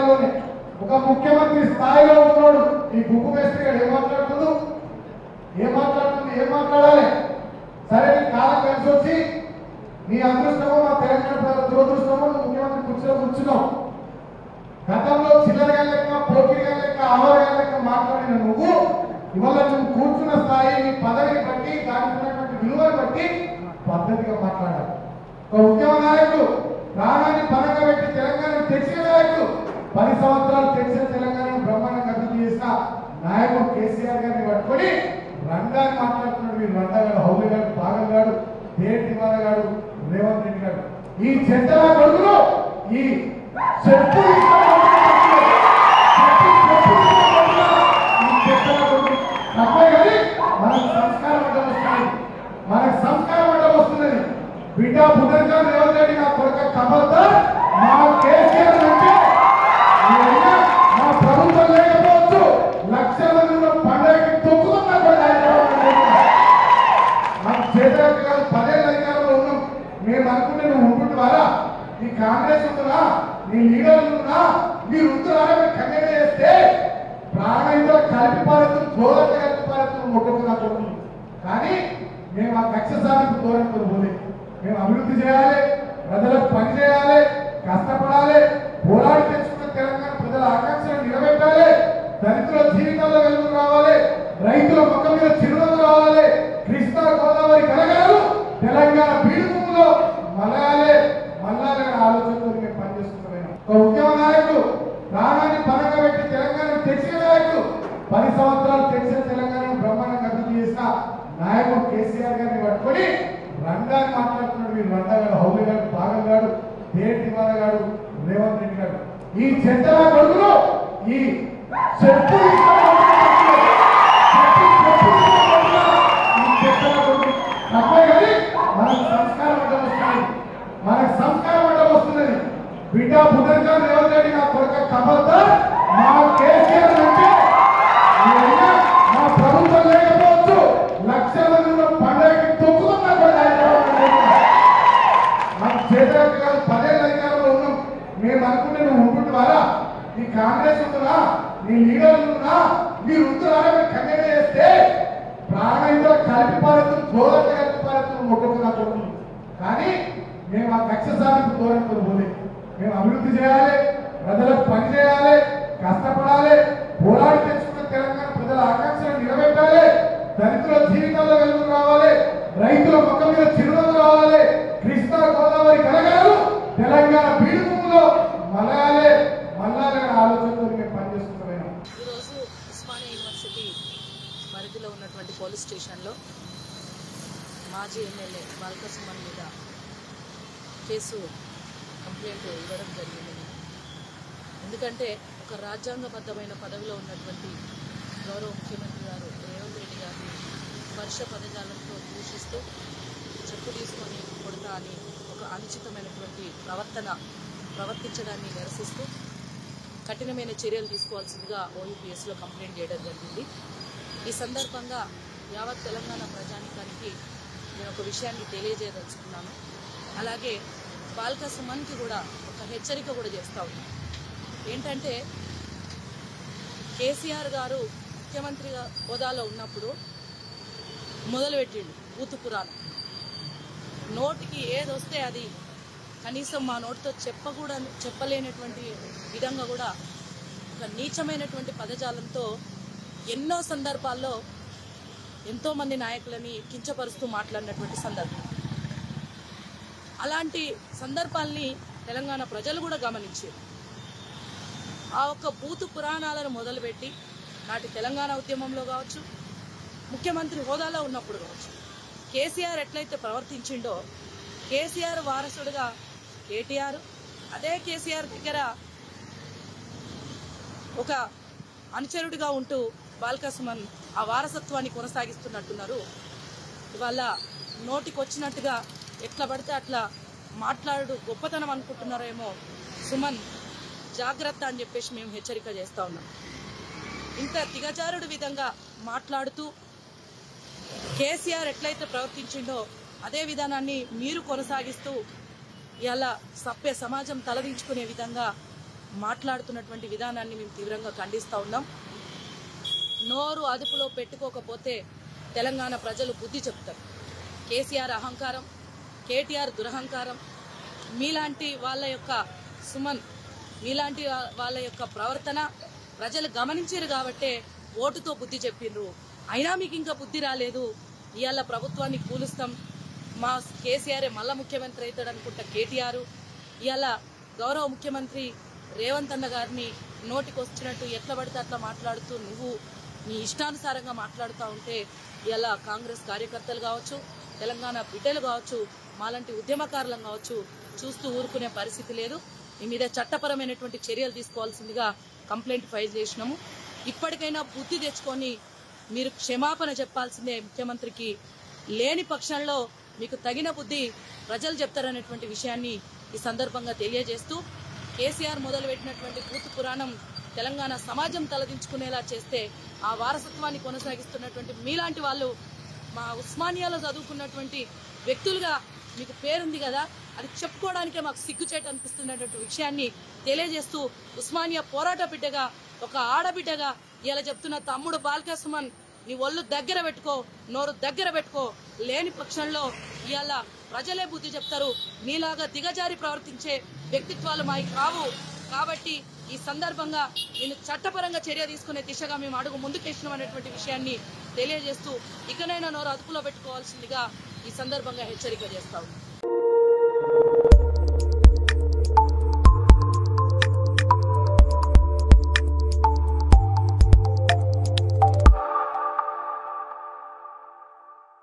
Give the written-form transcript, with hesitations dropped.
తెలంగాణలోనే ఒక ముఖ్యమంత్రి స్థాయిలో ఉన్నాడు. ఈ గుప్పు మేస్త్రి గారు ఏం మాట్లాడాలి? సరే నీ కాలం కలిసి వచ్చి నీ అదృష్టమో మా తెలంగాణ ప్రజల దురదృష్టమో ముఖ్యమంత్రి కుర్చీలో కూర్చున్నావు. గతంలో చిల్లరగా లెక్క, పోకిరిగా లెక్క, ఆవరగా లెక్క మాట్లాడిన నువ్వు ఇవాళ నువ్వు కూర్చున్న స్థాయి, నీ పదవిని బట్టి, దానికి ఉన్నటువంటి విలువను బట్టి పద్ధతిగా మాట్లాడాలి. ఒక ఉద్యమ నాయకుడు ప్రాణాన్ని పరంగా పెట్టి తెలంగాణను తెచ్చిన నాయకుడు, 10 సంవత్సరాలు తెచ్చిన తెలంగాణను బ్రహ్మాండంగా అభివృద్ధి చేసిన నాయకుడు కేసీఆర్ గారిని పట్టుకొని రండాన్ని మాట్లాడుతున్నాడు. మీరు రండాగాడు, హౌలిగాడు, పాగల్గాడు, దేవాలగాడు, రేవంత్ రెడ్డి గారు, ఈ చెత్తల కొడుకులు ఈ చెప్పు మనకు సంస్కారం అడ్డం వస్తున్నది. బిడ్డ పునర్గా రేవంత్ రెడ్డి నా కొడుక కబల్దార్, మా కేసీఆర్ అంటే మా ప్రభుత్వం లేకపోవచ్చు, లక్షల మంది పండుగకి తొక్కుతున్నా మాకు చేతలకు కాదు, 10 ఏళ్ళ అధికారంలో ఉన్నాం. మేము అనుకుంటే నువ్వు ఉంటుంటారా? నీ కాంగ్రెస్ ఉంటున్నా, నీ లీడర్లు ఉన్నా, మీరు ఉంటున్నారా? మీరు కన్యగా చేస్తే ప్రాణంతో కలిపి పారెత్తులు, గోదక కలిపి పారెత్తులు ముట్టుకున్నా కొడుకు. కానీ మేము ఆ కక్ష సాధింపు కోరికలు పోలే. మేము అభివృద్ధి చేయాలి, ప్రజలకు పని చేయాలి, కష్టపడాలి, పోరాడి తెచ్చుకున్న తెలంగాణ ప్రజల ఆకాంక్షలను నిలబెట్టాలి, దళితుల జీవితాల్లో వెలుగు రావాలి, రైతుల మొక్క మీద చిరునవ్వు రావాలి, కృష్ణా గోదావరి కలగాలు తెలంగాణ బీడుభూమిలో మలయాలే ఆలోచనతో మేము పనిచేస్తున్నాం. ఒక ఉద్యమ నాయకుడు ప్రాణాన్ని పరంగా పెట్టి తెలంగాణను తెచ్చిన నాయకుడు, 10 సంవత్సరాలు తెచ్చిన తెలంగాణను బ్రహ్మాండంగా అభివృద్ధి చేసిన నాయకుడు కేసీఆర్ గారిని పట్టుకొని రండాన్ని మాట్లాడుతున్నాడు. మీరు రండాగాడు, హౌలిగాడు, పాగల్గాడు, దేవాలగాడు, రేవంత్ రెడ్డి గారు, ఈ చెత్తల కొడుకులు ఈ చెప్పు మనకు సంస్కారం అడ్డం వస్తున్నది. బిడ్డ పునర్గా రేవంత్ రెడ్డి నా కొడుక కబల్దార్, మా కేసీఆర్ అంటే మా ప్రభుత్వం లేకపోవచ్చు, లక్షల మంది పండుగకి తొక్కుతున్నా మాకు చేతలకు కాదు, 10 ఏళ్ళ అధికారంలో ఉన్నాం. మేము అనుకుంటే నువ్వు ఉంటుంటారా? నీ కాంగ్రెస్ ఉంటున్నా, నీ లీడర్లు ఉన్నా, మీరు ఉంటున్నారా? మీరు కన్యగా చేస్తే ప్రాణంతో కలిపి పారెత్తులు, గోదక కలిపి పారెత్తులు ముట్టుకున్నా కొడుకు. కానీ మేము ఆ కక్ష సాధింపు కోరికలు పోలే. మేము అభివృద్ధి చేయాలి, ప్రజలకు పని చేయాలి, కష్టపడాలి, పోరాడి తెచ్చుకున్న తెలంగాణ ప్రజల ఆకాంక్షలను నిలబెట్టాలి, దళితుల జీవితాల్లో వెలుగు రావాలి, రైతుల మొక్క మీద చిరునవ్వు రావాలి, కృష్ణా గోదావరి కలగాలు తెలంగాణ బీడుభూమిలో మలయాలే ఆలోచనతో మేము పనిచేస్తున్నాం. ఈరోజు ఉస్మానియా యూనివర్సిటీ పరిధిలో ఉన్నటువంటి పోలీస్ స్టేషన్లో మాజీ ఎమ్మెల్యే బాల్క సుమన్ మీద కేసు కంప్లైంట్ ఇవ్వడం జరిగింది. ఎందుకంటే ఒక రాజ్యాంగబద్ధమైన పదవిలో ఉన్నటువంటి గౌరవ ముఖ్యమంత్రి గారు రేవంత్ రెడ్డి గారిని వర్ష పదజాలంతో దూషిస్తూ చెప్పు తీసుకొని కొడతా అని ఒక అనుచితమైనటువంటి ప్రవర్తించడాన్ని నిరసిస్తూ కఠినమైన చర్యలు తీసుకోవాల్సిందిగా OUPSలో కంప్లైంట్ చేయడం జరిగింది. ఈ సందర్భంగా యావత్ తెలంగాణ ప్రజానికానికి నేను ఒక విషయాన్ని తెలియజేయదలుచుకున్నాను. అలాగే బాల్క సుమన్కి కూడా ఒక హెచ్చరిక కూడా చేస్తూ ఉన్నాను. ఏంటంటే కేసీఆర్ గారు ముఖ్యమంత్రిగా హోదాలో ఉన్నప్పుడు మొదలుపెట్టిండు బూతు పురాణం. నోటికి ఏది వస్తే అది కనీసం మా నోటితో చెప్పలేనటువంటి విధంగా కూడా ఒక నీచమైనటువంటి పదజాలంతో ఎన్నో సందర్భాల్లో ఎంతోమంది నాయకులని కించపరుస్తూ మాట్లాడినటువంటి సందర్భం. అలాంటి సందర్భాల్ని తెలంగాణ ప్రజలు కూడా గమనించారు. ఆ ఒక్క బూతు పురాణాలను మొదలుపెట్టి నాటి తెలంగాణ ఉద్యమంలో కావచ్చు, ముఖ్యమంత్రి హోదాలో ఉన్నప్పుడు కావచ్చు, కేసీఆర్ ఎట్లయితే ప్రవర్తించిండో కేసీఆర్ వారసుడుగా కేటీఆర్, అదే కేసీఆర్ దగ్గర ఒక అనుచరుడిగా ఉంటూ బాల్క సుమన్ ఆ వారసత్వాన్ని కొనసాగిస్తున్నట్టున్నారు. ఇవాళ నోటికి వచ్చినట్టుగా ఎట్లా పడితే అట్లా మాట్లాడు గొప్పతనం అనుకుంటున్నారేమో. సుమన్ జాగ్రత్త అని చెప్పేసి మేము హెచ్చరిక చేస్తూ ఉన్నాం. ఇంత దిగజారుడు విధంగా మాట్లాడుతూ కేసీఆర్ ఎట్లయితే ప్రవర్తించిండో అదే విధానాన్ని మీరు కొనసాగిస్తూ ఇలా సభ్య సమాజం తలదించుకునే విధంగా మాట్లాడుతున్నటువంటి విధానాన్ని మేము తీవ్రంగా ఖండిస్తూ ఉన్నాం. నోరు అదుపులో పెట్టుకోకపోతే తెలంగాణ ప్రజలు బుద్ధి చెప్తారు. కేసీఆర్ అహంకారం, కేటీఆర్ దురహంకారం, మీలాంటి వాళ్ళ యొక్క సుమన్, మీలాంటి వాళ్ళ యొక్క ప్రవర్తన ప్రజలు గమనించారు కాబట్టే ఓటుతో బుద్ధి చెప్పిండ్రు. అయినా మీకు ఇంకా బుద్ధి రాలేదు. ఇవాళ ప్రభుత్వాన్ని కూలుస్తాం, మా కేసీఆర్ మళ్ళా ముఖ్యమంత్రి అవుతాడు అనుకుంటా కేటీఆర్, ఇవాళ గౌరవ ముఖ్యమంత్రి రేవంత్ అన్న గారిని నోటికి వచ్చినట్టు ఎట్లా పడితే అట్లా మాట్లాడుతూ నువ్వు నీ ఇష్టానుసారంగా మాట్లాడుతూ ఉంటే ఇవాళ కాంగ్రెస్ కార్యకర్తలు కావచ్చు, తెలంగాణ బిడ్డలు కావచ్చు, మాలాంటి ఉద్యమకారులం కావచ్చు చూస్తూ ఊరుకునే పరిస్థితి లేదు. మీ మీద చట్టపరమైనటువంటి చర్యలు తీసుకోవాల్సిందిగా కంప్లైంట్ ఫైల్ చేసినాము. ఇప్పటికైనా బుద్ధి తెచ్చుకొని మీరు క్షమాపణ చెప్పాల్సిందే ముఖ్యమంత్రికి. లేని పక్షంలో మీకు తగిన బుద్ధి ప్రజలు చెప్తారనేటువంటి విషయాన్ని ఈ సందర్భంగా తెలియజేస్తూ, కేసీఆర్ మొదలుపెట్టినటువంటి భూత పురాణం తెలంగాణ సమాజం తలదించుకునేలా చేస్తే ఆ వారసత్వాన్ని కొనసాగిస్తున్నటువంటి మీలాంటి వాళ్ళు మా ఉస్మానియాలో చదువుకున్నటువంటి వ్యక్తులుగా మీకు పేరుంది కదా, అది చెప్పుకోవడానికే మాకు సిగ్గుచేటు అనిపిస్తున్నటువంటి విషయాన్ని తెలియజేస్తూ, ఉస్మానియా పోరాట బిడ్డగా, ఒక ఆడబిడ్డగా ఇలా చెప్తున్న తమ్ముడు బాల్కా సుమన్, నీ ఒళ్ళు దగ్గర పెట్టుకో, నోరు దగ్గర పెట్టుకో. లేని పక్షంలో ఇవాళ ప్రజలే బుద్ధి చెప్తారు. మీలాగా దిగజారి ప్రవర్తించే వ్యక్తిత్వాలు మాకు కావు. కాబట్టి ఈ సందర్భంగా నేను చట్టపరంగా చర్య తీసుకునే దిశగా మేము అడుగు ముందుకేసినాం అనేటువంటి విషయాన్ని తెలియజేస్తూ, ఇకనైనా నోరు అదుపులో పెట్టుకోవాల్సిందిగా ఈ సందర్భంగా హెచ్చరిక చేస్తాము.